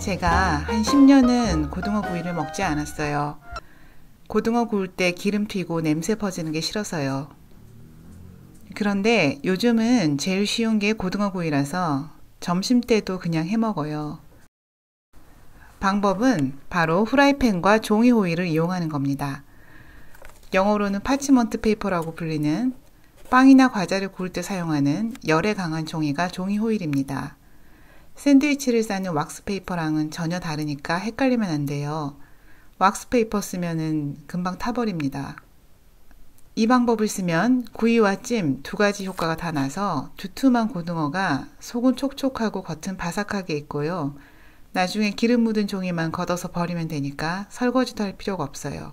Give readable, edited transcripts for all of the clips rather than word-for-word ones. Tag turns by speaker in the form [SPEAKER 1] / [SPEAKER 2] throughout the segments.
[SPEAKER 1] 제가 한 10년은 고등어 구이를 먹지 않았어요. 고등어 구울 때 기름 튀고 냄새 퍼지는 게 싫어서요. 그런데 요즘은 제일 쉬운 게 고등어 구이라서 점심 때도 그냥 해 먹어요. 방법은 바로 후라이팬과 종이 호일을 이용하는 겁니다. 영어로는 파치먼트 페이퍼라고 불리는 빵이나 과자를 구울 때 사용하는 열에 강한 종이가 종이 호일입니다. 샌드위치를 싸는 왁스 페이퍼랑은 전혀 다르니까 헷갈리면 안 돼요. 왁스 페이퍼 쓰면은 금방 타버립니다. 이 방법을 쓰면 구이와 찜 두 가지 효과가 다 나서 두툼한 고등어가 속은 촉촉하고 겉은 바삭하게 있고요. 나중에 기름 묻은 종이만 걷어서 버리면 되니까 설거지도 할 필요가 없어요.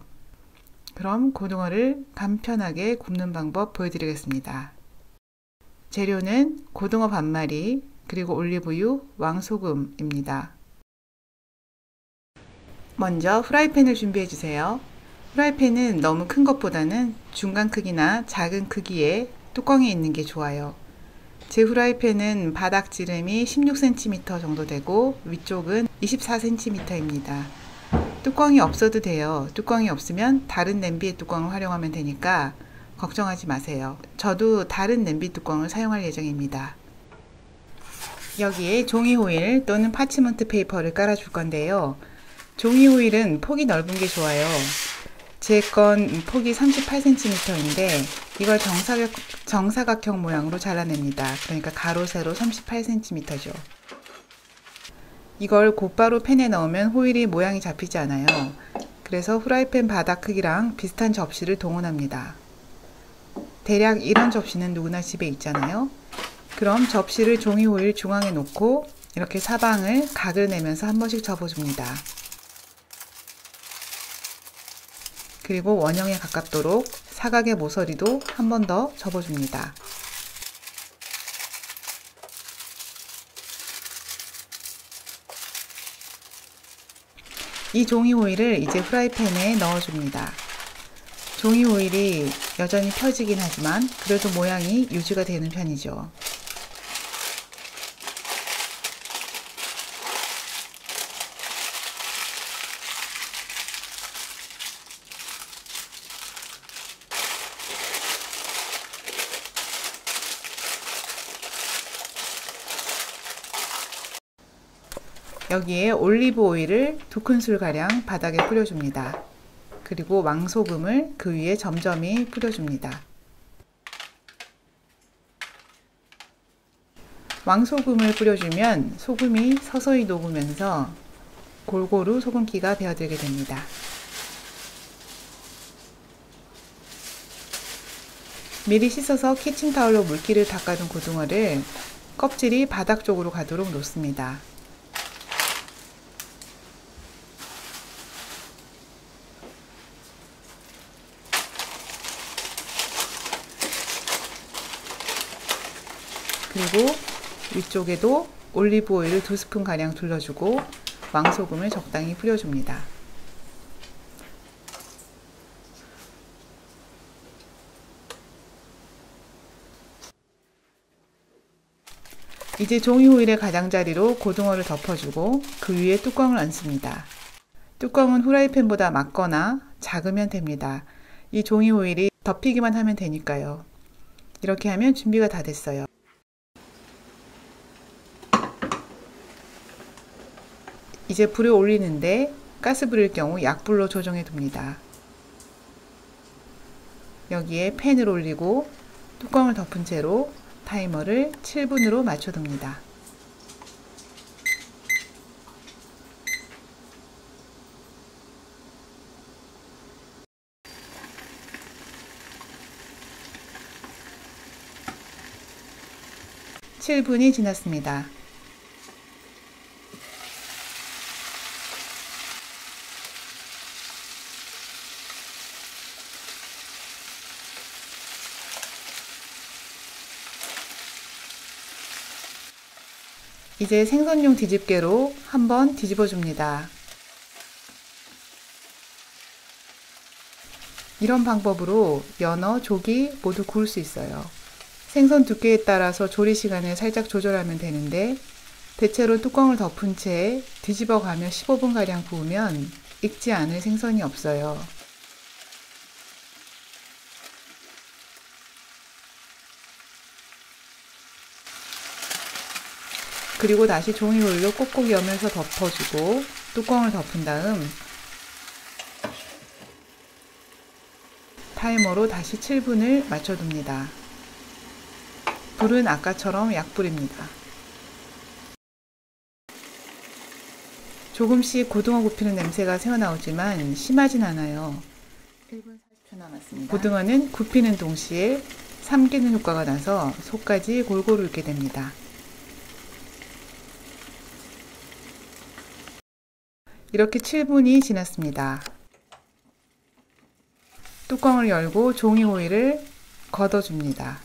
[SPEAKER 1] 그럼 고등어를 간편하게 굽는 방법 보여드리겠습니다. 재료는 고등어 반마리, 그리고 올리브유, 왕소금입니다. 먼저 프라이팬을 준비해 주세요. 프라이팬은 너무 큰 것보다는 중간 크기나 작은 크기의 뚜껑이 있는 게 좋아요. 제 프라이팬은 바닥 지름이 16cm 정도 되고 위쪽은 24cm입니다. 뚜껑이 없어도 돼요. 뚜껑이 없으면 다른 냄비의 뚜껑을 활용하면 되니까 걱정하지 마세요. 저도 다른 냄비 뚜껑을 사용할 예정입니다. 여기에 종이 호일 또는 파치먼트 페이퍼를 깔아줄 건데요. 종이 호일은 폭이 넓은 게 좋아요. 제 건 폭이 38cm인데 이걸 정사각형 모양으로 잘라냅니다. 그러니까 가로 세로 38cm죠. 이걸 곧바로 팬에 넣으면 호일이 모양이 잡히지 않아요. 그래서 후라이팬 바닥 크기랑 비슷한 접시를 동원합니다. 대략 이런 접시는 누구나 집에 있잖아요. 그럼 접시를 종이 호일 중앙에 놓고 이렇게 사방을 각을 내면서 한 번씩 접어줍니다. 그리고 원형에 가깝도록 사각의 모서리도 한 번 더 접어줍니다. 이 종이 호일을 이제 프라이팬에 넣어줍니다. 종이 호일이 여전히 펴지긴 하지만 그래도 모양이 유지가 되는 편이죠. 여기에 올리브 오일을 2큰술가량 바닥에 뿌려줍니다. 그리고 왕소금을 그 위에 점점이 뿌려줍니다. 왕소금을 뿌려주면 소금이 서서히 녹으면서 골고루 소금기가 배어들게 됩니다. 미리 씻어서 키친타올로 물기를 닦아둔 고등어를 껍질이 바닥 쪽으로 가도록 놓습니다. 그리고 위쪽에도 올리브 오일을 2스푼 가량 둘러주고 왕소금을 적당히 뿌려줍니다. 이제 종이 호일의 가장자리로 고등어를 덮어주고 그 위에 뚜껑을 얹습니다. 뚜껑은 후라이팬보다 막거나 작으면 됩니다. 이 종이 호일이 덮이기만 하면 되니까요. 이렇게 하면 준비가 다 됐어요. 이제 불을 올리는데 가스불일 경우 약불로 조정해 둡니다. 여기에 팬을 올리고 뚜껑을 덮은 채로 타이머를 7분으로 맞춰둡니다. (7분이) 지났습니다. 이제 생선용 뒤집개로 한번 뒤집어 줍니다. 이런 방법으로 연어, 조기 모두 구울 수 있어요. 생선 두께에 따라서 조리 시간을 살짝 조절하면 되는데 대체로 뚜껑을 덮은 채 뒤집어 가며 15분가량 구우면 익지 않을 생선이 없어요. 그리고 다시 종이호일로 꼭꼭 여면서 덮어주고 뚜껑을 덮은 다음 타이머로 다시 7분을 맞춰둡니다. 불은 아까처럼 약불입니다. 조금씩 고등어 굽히는 냄새가 새어나오지만 심하진 않아요. 1분 40초 남았습니다. 고등어는 굽히는 동시에 삼키는 효과가 나서 속까지 골고루 익게 됩니다. 이렇게 7분이 지났습니다. 뚜껑을 열고 종이 호일을 걷어줍니다.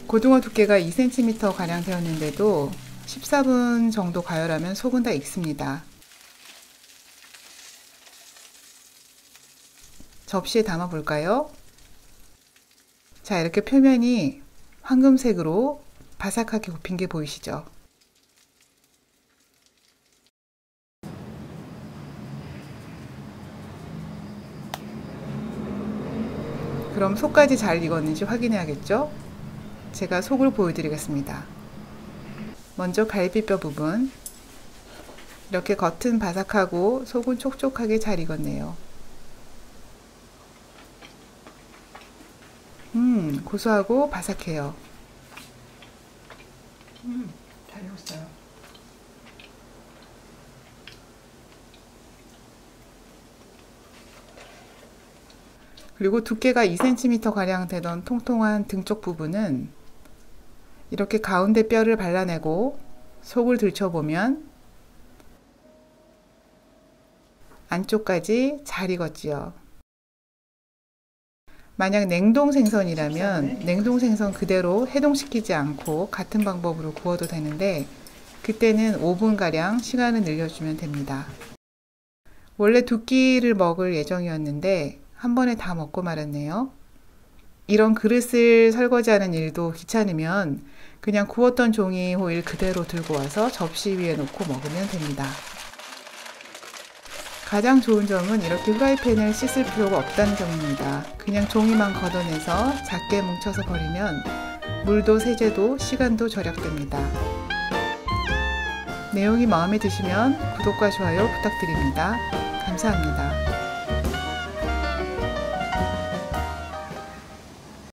[SPEAKER 1] 고등어 두께가 2cm 가량 되었는데도 14분 정도 가열하면 속은 다 익습니다. 접시에 담아 볼까요? 자, 이렇게 표면이 황금색으로 바삭하게 굽힌 게 보이시죠? 그럼 속까지 잘 익었는지 확인해야겠죠? 제가 속을 보여드리겠습니다. 먼저 갈비뼈 부분, 이렇게 겉은 바삭하고 속은 촉촉하게 잘 익었네요. 고소하고 바삭해요.
[SPEAKER 2] 잘 익었어요.
[SPEAKER 1] 그리고 두께가 2cm 가량 되던 통통한 등 쪽 부분은 이렇게 가운데 뼈를 발라내고 속을 들춰보면 안쪽까지 잘 익었지요. 만약 냉동 생선이라면 냉동 생선 그대로 해동시키지 않고 같은 방법으로 구워도 되는데 그때는 5분가량 시간을 늘려주면 됩니다. 원래 2끼를 먹을 예정이었는데 한 번에 다 먹고 말았네요. 이런 그릇을 설거지하는 일도 귀찮으면 그냥 구웠던 종이 호일 그대로 들고 와서 접시 위에 놓고 먹으면 됩니다. 가장 좋은 점은 이렇게 후라이팬을 씻을 필요가 없다는 점입니다. 그냥 종이만 걷어내서 작게 뭉쳐서 버리면 물도 세제도 시간도 절약됩니다. 내용이 마음에 드시면 구독과 좋아요 부탁드립니다. 감사합니다.